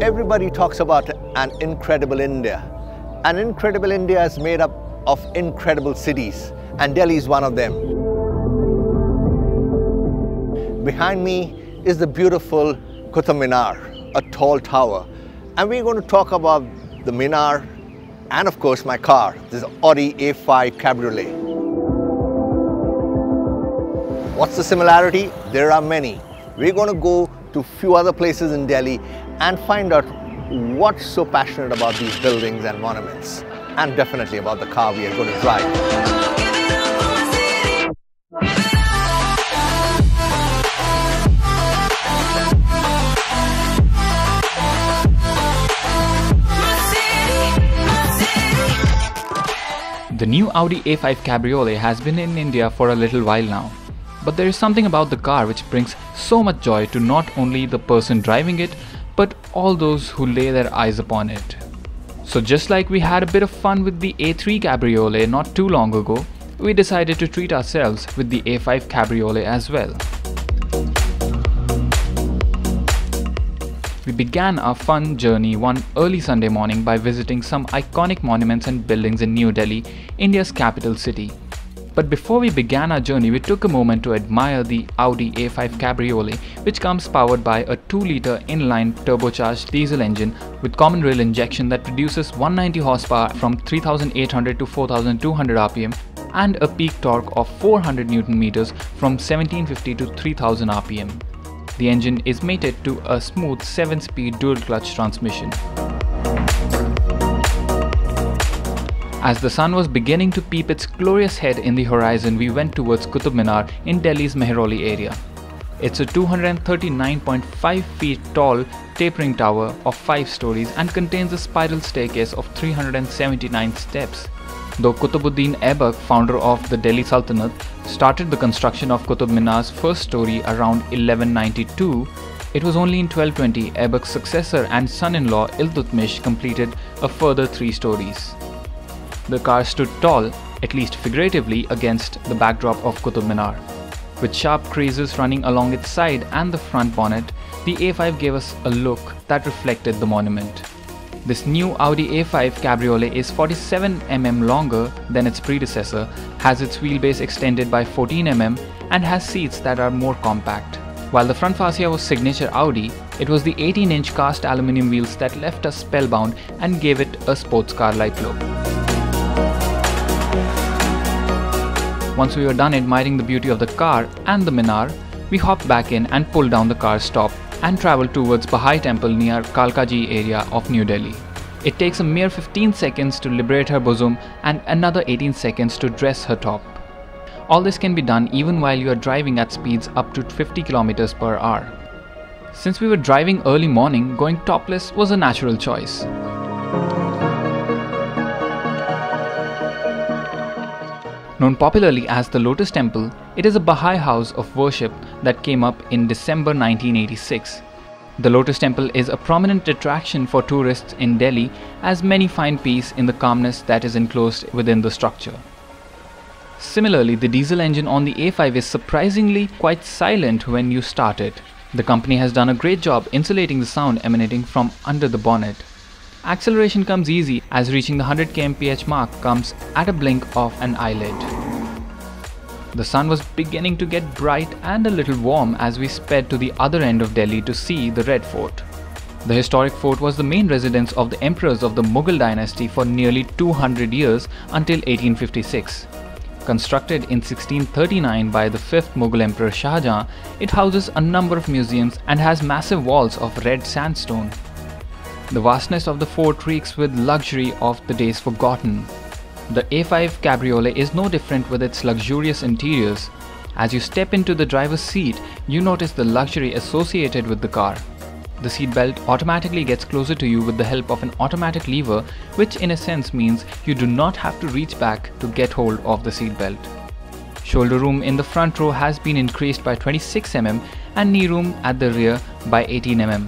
Everybody talks about an incredible India. An incredible India is made up of incredible cities, and Delhi is one of them. Behind me is the beautiful Qutb Minar, a tall tower. And we're going to talk about the Minar and of course my car, this Audi A5 Cabriolet. What's the similarity? There are many. We're going to go to a few other places in Delhi and find out what's so passionate about these buildings and monuments, and definitely about the car we are going to drive. The new Audi A5 Cabriolet has been in India for a little while now. But there is something about the car which brings so much joy to not only the person driving it, but all those who lay their eyes upon it. So just like we had a bit of fun with the A3 Cabriolet not too long ago, we decided to treat ourselves with the A5 Cabriolet as well. We began our fun journey one early Sunday morning by visiting some iconic monuments and buildings in New Delhi, India's capital city. But before we began our journey, we took a moment to admire the Audi A5 Cabriolet, which comes powered by a 2-litre inline turbocharged diesel engine with common rail injection that produces 190 horsepower from 3800 to 4200 rpm and a peak torque of 400 Nm from 1750 to 3000 rpm. The engine is mated to a smooth 7-speed dual-clutch transmission. As the sun was beginning to peep its glorious head in the horizon, we went towards Kutub Minar in Delhi's Mehrauli area. It's a 239.5 feet tall tapering tower of 5 stories and contains a spiral staircase of 379 steps. Though Qutb Aibak, founder of the Delhi Sultanate, started the construction of Qutb Minar's first story around 1192, it was only in 1220 Aibak's successor and son-in-law Iltutmish completed a further 3 stories. The car stood tall, at least figuratively, against the backdrop of Qutb Minar. With sharp creases running along its side and the front bonnet, the A5 gave us a look that reflected the monument. This new Audi A5 Cabriolet is 47 mm longer than its predecessor, has its wheelbase extended by 14 mm and has seats that are more compact. While the front fascia was signature Audi, it was the 18-inch cast aluminium wheels that left us spellbound and gave it a sports car-like look. Once we were done admiring the beauty of the car and the Minar, we hopped back in and pulled down the car's top and travelled towards Bahai Temple near Kalkaji area of New Delhi. It takes a mere 15 seconds to liberate her bosom and another 18 seconds to dress her top. All this can be done even while you are driving at speeds up to 50 km per hour. Since we were driving early morning, going topless was a natural choice. Known popularly as the Lotus Temple, it is a Baha'i house of worship that came up in December 1986. The Lotus Temple is a prominent attraction for tourists in Delhi, as many find peace in the calmness that is enclosed within the structure. Similarly, the diesel engine on the A5 is surprisingly quite silent when you start it. The company has done a great job insulating the sound emanating from under the bonnet. Acceleration comes easy, as reaching the 100 kmph mark comes at a blink of an eyelid. The sun was beginning to get bright and a little warm as we sped to the other end of Delhi to see the Red Fort. The historic fort was the main residence of the emperors of the Mughal dynasty for nearly 200 years until 1856. Constructed in 1639 by the 5th Mughal Emperor Shah Jahan, it houses a number of museums and has massive walls of red sandstone. The vastness of the fort reeks with luxury of the days forgotten. The A5 Cabriolet is no different with its luxurious interiors. As you step into the driver's seat, you notice the luxury associated with the car. The seatbelt automatically gets closer to you with the help of an automatic lever, which in a sense means you do not have to reach back to get hold of the seatbelt. Shoulder room in the front row has been increased by 26 mm and knee room at the rear by 18 mm.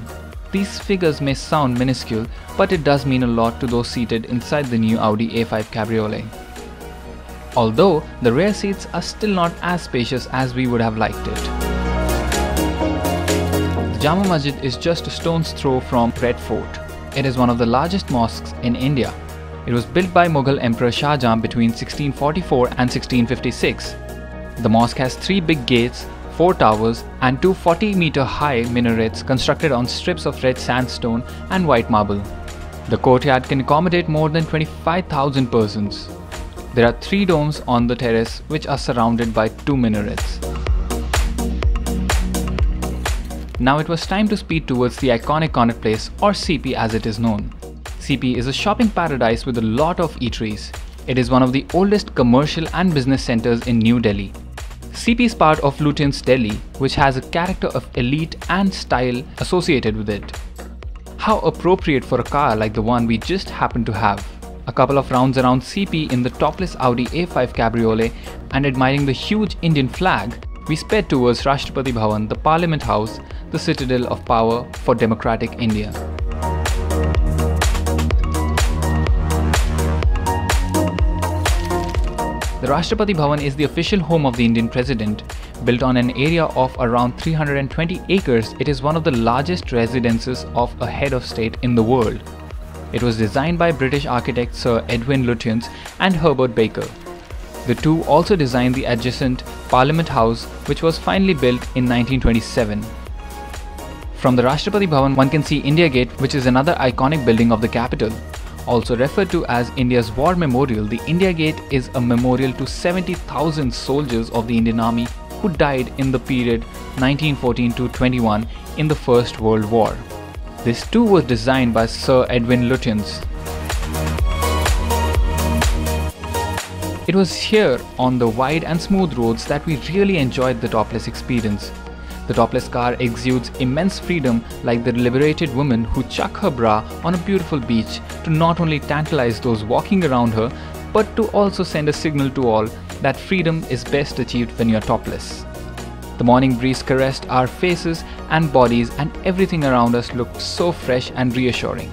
These figures may sound minuscule, but it does mean a lot to those seated inside the new Audi A5 Cabriolet. Although the rear seats are still not as spacious as we would have liked it. The Jama Masjid is just a stone's throw from Red Fort. It is one of the largest mosques in India. It was built by Mughal Emperor Shah Jahan between 1644 and 1656. The mosque has 3 big gates, 4 towers and 2 40-meter-high minarets constructed on strips of red sandstone and white marble. The courtyard can accommodate more than 25,000 persons. There are 3 domes on the terrace which are surrounded by 2 minarets. Now it was time to speed towards the iconic Connaught place, or CP as it is known. CP is a shopping paradise with a lot of eateries. It is one of the oldest commercial and business centers in New Delhi. CP is part of Lutyens Delhi, which has a character of elite and style associated with it. How appropriate for a car like the one we just happened to have. A couple of rounds around CP in the topless Audi A5 Cabriolet and admiring the huge Indian flag, we sped towards Rashtrapati Bhavan, the Parliament House, the citadel of power for democratic India. The Rashtrapati Bhavan is the official home of the Indian President. Built on an area of around 320 acres, it is one of the largest residences of a head of state in the world. It was designed by British architect Sir Edwin Lutyens and Herbert Baker. The two also designed the adjacent Parliament House, which was finally built in 1927. From the Rashtrapati Bhavan, one can see India Gate, which is another iconic building of the capital. Also referred to as India's War Memorial, the India Gate is a memorial to 70,000 soldiers of the Indian Army who died in the period 1914 to 21 in the First World War. This too was designed by Sir Edwin Lutyens. It was here on the wide and smooth roads that we really enjoyed the topless experience. The topless car exudes immense freedom, like the liberated woman who chucks her bra on a beautiful beach to not only tantalize those walking around her, but to also send a signal to all that freedom is best achieved when you are topless. The morning breeze caressed our faces and bodies, and everything around us looked so fresh and reassuring.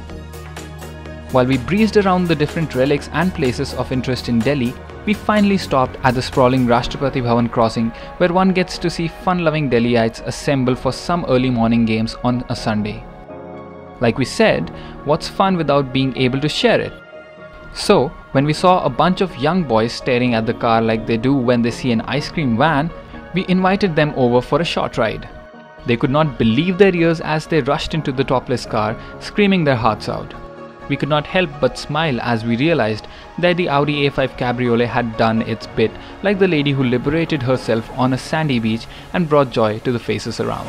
While we breezed around the different relics and places of interest in Delhi, we finally stopped at the sprawling Rashtrapati Bhavan crossing, where one gets to see fun-loving Delhiites assemble for some early morning games on a Sunday. Like we said, what's fun without being able to share it? So, when we saw a bunch of young boys staring at the car like they do when they see an ice cream van, we invited them over for a short ride. They could not believe their ears as they rushed into the topless car, screaming their hearts out. We could not help but smile as we realized that the Audi A5 Cabriolet had done its bit, like the lady who liberated herself on a sandy beach and brought joy to the faces around.